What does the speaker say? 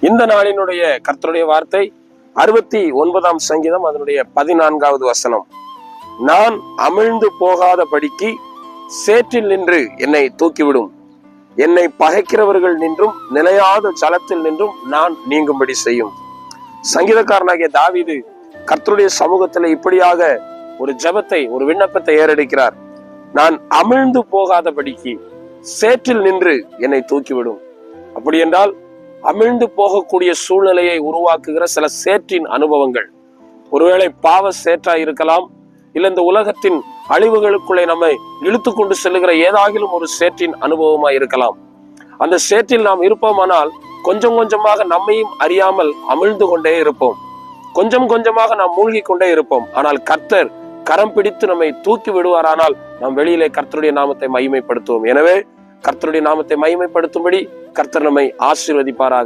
இந்த நாளினுடைய கர்த்தருடைய வார்த்தை 69ஆம் சங்கீதம் அதனுடைய 14வது வசனம். நான் அமிழ்ந்து போகாத படிக்கு சேற்றில் நின்று என்னை தூக்கிவிடும், என்னை பகைக்கிறவர்கள் நின்றும் நிலையாத ஜலத்தில் நின்றும் நான் நீங்கும்படி செய்யும். சங்கீதக்காரனாகிய தாவீது கர்த்தருடைய சமூகத்தில் இப்படியாக ஒரு ஜெபத்தை, ஒரு விண்ணப்பத்தை ஏறெடுக்கிறார். நான் அமிழ்ந்து போகாத படிக்கு சேற்றில் நின்று என்னை தூக்கிவிடும். அப்படி என்றால் அமிழ்ந்து போகக்கூடிய சூழ்நிலையை உருவாக்குகிற சில சேற்றின் அனுபவங்கள், ஒருவேளை பாவ சேற்றா இருக்கலாம், இல்ல இந்த உலகத்தின் அழிவுகளுக்குள்ளே நம்மை இழுத்து கொண்டு செல்லுகிற ஏதாகிலும் ஒரு சேற்றின் அனுபவமா இருக்கலாம். அந்த சேற்றில் நாம் இருப்போமானால் கொஞ்சம் கொஞ்சமாக நம்மையும் அறியாமல் அமிழ்ந்து கொண்டே இருப்போம், கொஞ்சம் கொஞ்சமாக நாம் மூழ்கி கொண்டே இருப்போம். ஆனால் கர்த்தர் கரம் பிடித்து நம்மை தூக்கி விடுவாரானால் நாம் வெளியிலே கர்த்தருடைய நாமத்தை மகிமைப்படுத்துவோம். எனவே கர்த்தருடைய நாமத்தை மகிமைப்படுத்தும்படி கர்த்தர் நம்மை ஆசீர்வதிப்பாராக.